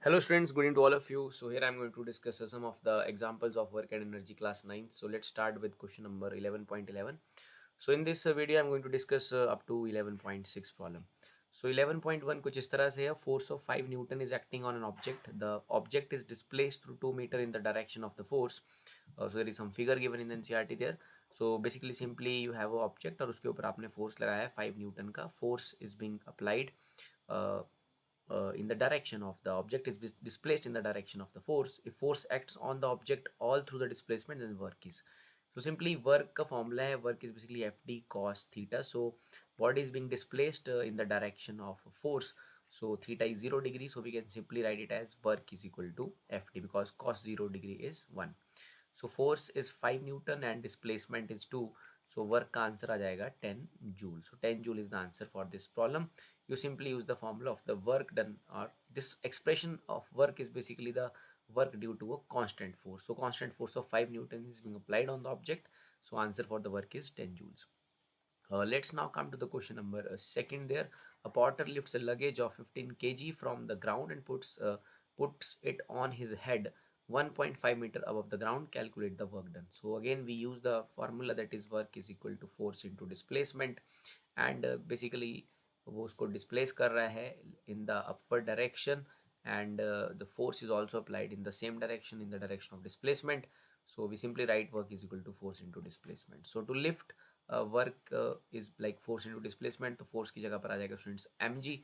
Hello students, good evening to all of you. So here I'm going to discuss some of the examples of work and energy class 9. So let's start with question number 11.11. So in this video I'm going to discuss up to 11.6 problem. So 11.1 कुछ इस तरह से है. Force of 5 Newton is acting on an object. The object is displaced through 2 meter in the direction of the force. So there is some figure given in the NCERT there. So basically simply you have a object और उसके ऊपर आपने force लगाया है 5 Newton का. Force is being applied uh, in the direction of the object is displaced in the direction of the force. If force acts on the object all through the displacement, then work is. So simply work का formula है, work is basically FD cos theta. So body is being displaced in the direction of force. So theta is 0 degree. So we can simply write it as work is equal to FD because cos 0 degree is 1. So force is 5 Newton and displacement is 2. So work का answer आ जाएगा 10 joule. So 10 joule is the answer for this problem. You simply use the formula of the work done, or this expression of work is basically the work due to a constant force. So constant force of 5 Newton is being applied on the object. So answer for the work is 10 joules. Let's now come to the question number second there. A porter lifts a luggage of 15 kg from the ground and puts it on his head 1.5 meter above the ground. Calculate the work done. So again we use the formula that is work is equal to force into displacement, and basically वो उसको displace कर रहा है in the upward direction, and the force is also applied in the same direction, in the direction of displacement. So we simply write work is equal to force into displacement. So to lift work is like force into displacement, तो force की जगह पर आ जाएगा students mg.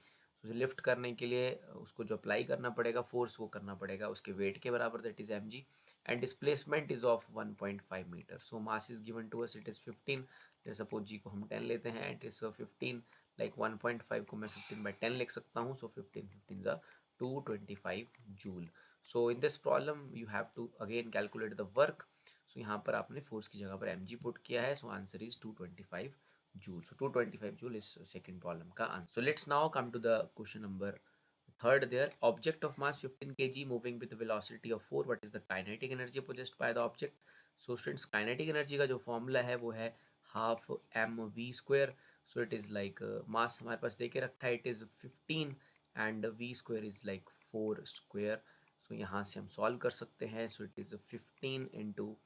तो lift करने के लिए उसको जो अप्लाई करना पड़ेगा फोर्स, वो करना पड़ेगा उसके वेट के बराबर, that is mg. And displacement is of 1.5 metre. So mass is given to us, it is 15. Suppose g को हम 10 लेते हैं, इट इज़ 15. लाइक 1.5 को मैं 15/10 लिख सकता हूँ. सो 15 ज़ा 225 joule. So in this problem you have to again calculate the work. So यहाँ पर आपने फोर्स की जगह पर mg पुट किया है. So answer is 225 joule. So 225 joule is second problem का answer. So let's now come to the question number third there. Object of mass 15 kg moving with a velocity of 4. What is the kinetic energy possessed by the object? So students, kinetic energy का जो formula है वो है half mv square. So it is like mass हमारे पास दे के रखा है, it is 15 and v square is like 4 square. So यहाँ से हम सॉल्व कर सकते हैं. So it is 15 into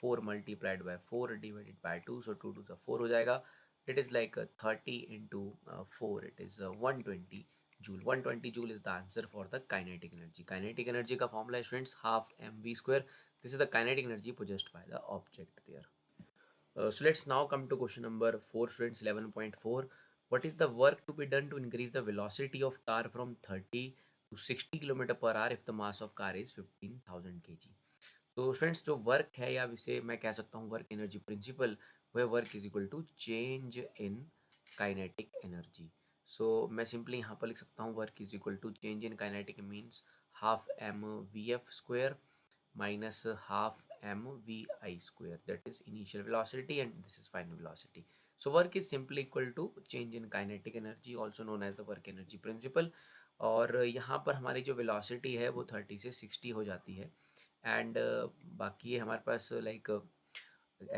4 multiplied by 4 divided by 2. So 2 2 4 हो जाएगा. It is like 30 into 4, it is 120 joule. 120 joule is the answer for the kinetic energy. Kinetic energy का formula है students half mv square. This is the kinetic energy possessed by the object there. So let's now come to question number 4 students. 11.4. What is the work to be done to increase the velocity of car from 30 to 60 km per hour if the mass of car is 15,000 kg? तो students जो work है, या इसे मैं कह सकता हूँ work energy principle, वह work is equal to change in kinetic energy. So मैं सिंपली यहाँ पर लिख सकता हूँ work is equal to change in kinetic means half m v f square minus half m v I square, that is initial velocity and this is final velocity. So work is simply equal to change in kinetic energy, also known as the work energy principle. और यहाँ पर हमारी जो velocity है वो 30 से 60 हो जाती है. एंड बाकी ये हमारे पास लाइक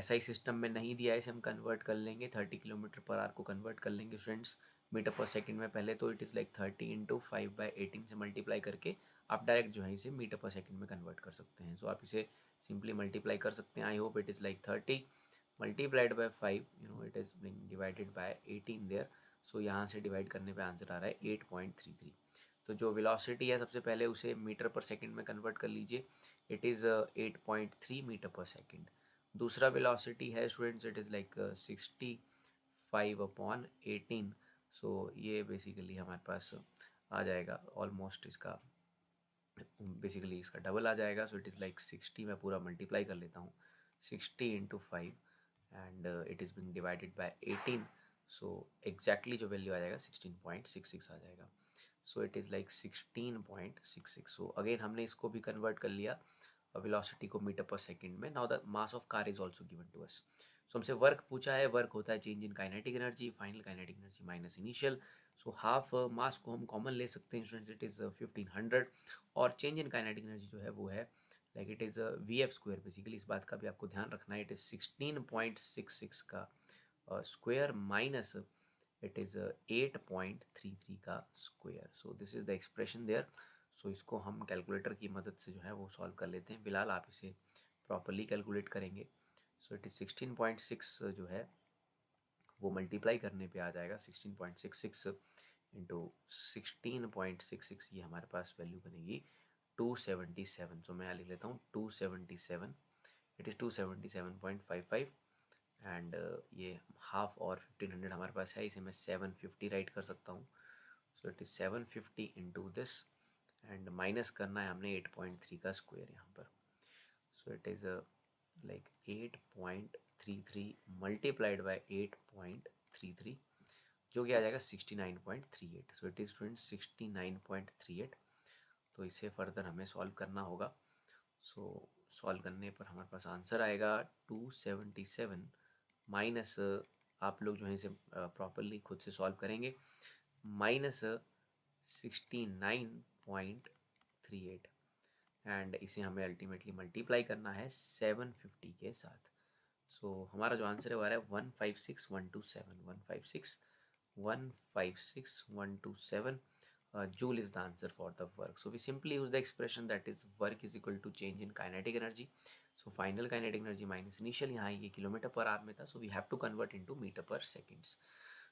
SI सिस्टम में नहीं दिया है, इसे हम कन्वर्ट कर लेंगे 30 किलोमीटर पर आवर को कन्वर्ट कर लेंगे स्टूडेंट्स मीटर पर सेकंड में पहले. तो इट इज़ लाइक 30 इंटू 5/18 से मल्टीप्लाई करके आप डायरेक्ट जो है इसे मीटर पर सेकंड में कन्वर्ट कर सकते हैं. सो आप इसे सिंपली मल्टीप्लाई कर सकते हैं. I hope it is like 30 multiplied by 5, it is being divided by 18 there. So यहाँ से डिवाइड करने पे आंसर आ रहा है 8.33. तो जो वेलोसिटी है सबसे पहले उसे मीटर पर सेकंड में कन्वर्ट कर लीजिए. इट इज़ 8.3 मीटर पर सेकंड. दूसरा वेलोसिटी है स्टूडेंट्स, इट इज़ लाइक 65/18. सो ये बेसिकली हमारे पास आ जाएगा ऑलमोस्ट, इसका बेसिकली इसका डबल आ जाएगा. सो इट इज़ लाइक 60, मैं पूरा मल्टीप्लाई कर लेता हूँ, 60 into 5 and it is being divided by 18. So exactly जो वैल्यू आ जाएगा 16.66 आ जाएगा. सो it is like 16.66. So again हमने इसको भी कन्वर्ट कर लिया वेलोसिटी को मीटर पर सेकंड में. Now the mass of car is also given to us. So हमसे वर्क पूछा है, वर्क होता है change in kinetic energy, final kinetic energy minus initial. So half mass को हम कॉमन ले सकते हैं स्टूडेंट्स, इट इज़ 1500. और चेंज इन काइनेटिक एनर्जी जो है वो है like it is V F square. Basically इस बात का भी आपको ध्यान रखना है, इट इज़ 16.66 का स्क्वायर माइनस इट इज़ 8.33 का square. So this is the expression there. So इसको हम कैलकुलेटर की मदद से जो है वो सॉल्व कर लेते हैं। फिलहाल आप इसे प्रॉपरली कैलकुलेट करेंगे। सो इट इज़ 16.6 जो है वो मल्टीप्लाई करने पे आ जाएगा 16.66 इंटू 16.66, ये हमारे पास वैल्यू बनेगी 277। सो मैं यहाँ लिख लेता हूँ 277, इट इज़ 277.55 एंड ये हाफ और 1500 हमारे पास है, इसे मैं 750 राइट कर सकता हूँ। सो it is 750 into this and minus करना है हमने 8.3 का स्क्वायर यहाँ पर। सो it is like 8.33 multiplied by 8.33 जो कि आ जाएगा 69.38। सो इट इज़ स्टूडेंट 69.38। तो इसे फर्दर हमें सॉल्व करना होगा। सो सॉल्व करने पर हमारे पास आंसर आएगा 277 माइनस, आप लोग जो है इसे प्रॉपरली खुद से सॉल्व करेंगे, माइनस 69.38 एंड इसे हमें अल्टीमेटली मल्टीप्लाई करना है 750 के साथ। सो हमारा जो आंसर है वो आ रहा है 156127, 156,157 joule is the answer for the work. So we simply use the expression that is work is equal to change in kinetic energy. So final kinetic energy minus initial, यहाँ ये किलोमीटर पर आवर में था, so we have to convert into meter per seconds.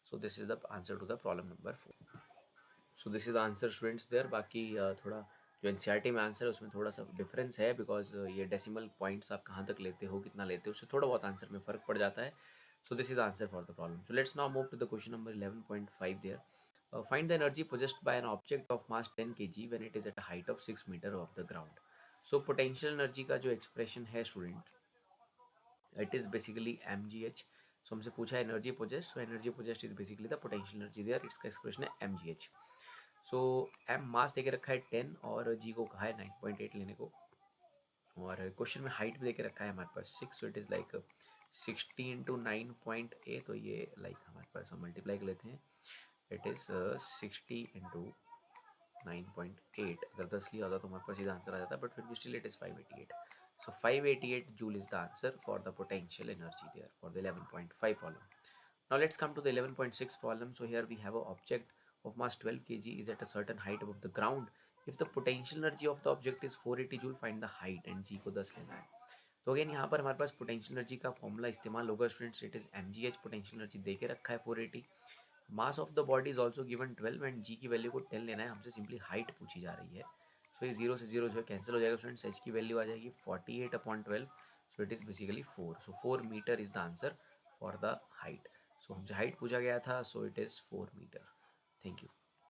So this is the answer to the problem number 4. So this is the answer students there. बाकी थोड़ा जो NCERT में answer है उसमें थोड़ा सा डिफरेंस है, बिकॉज ये डेसिमल पॉइंट्स आप कहाँ तक लेते हो, कितना लेते हो, उससे थोड़ा बहुत आंसर में फ़र्क पड़ जाता है। So this is the answer for the problem. So let's now move to the question number 11.5 there. Find the energy possessed by an object of mass 10 kg when it is at a height of 6 meter off the ground. So potential energy का जो expression है student, it is basically mgh. So हमसे पूछा energy possessed, so energy possessed is basically the potential energy there, इसका expression है mgh. So M mass देके रखा है 10 और जी को कहा है 9.8 लेने को, और क्वेश्चन में हाइट भी देके रखा है हमारे पास 6, सो इट इज़ लाइक 60 इंटू 9.8, तो ये लाइक हमारे पास हम मल्टीप्लाई कर लेते हैं, इट इज़ 60 इंटू 9.8। अगर 10 लिया होता तो हमारे पास सीधा आंसर आ जाता, बट फिर भी still it is 588। So 588 joule is the answer for the potential energy there for the 11.5 problem. Now let's come to the 11.6 problem. So here we have an object of mass 12 kg is at a certain height above the ground. If the potential energy of the object is 480 joule, find the height and g को 10 लेना है। तो again यहाँ पर हमारे पास potential energy का formula इस्तेमाल होगा students, it is mgh। Potential energy दे के रखा है 480, mass of the body is also given 12 and g की वैल्यू को 10 लेना है, हमसे सिंपली हाइट पूछी जा रही है। सो ये जीरो से जीरो जो है कैंसिल हो जाएगा स्टूडेंट्स, एच की वैल्यू आ जाएगी 48/12, so it is basically 4। So 4 metre is the answer for the height. So हमसे हाइट पूछा गया था, so it is 4 metre. Thank you.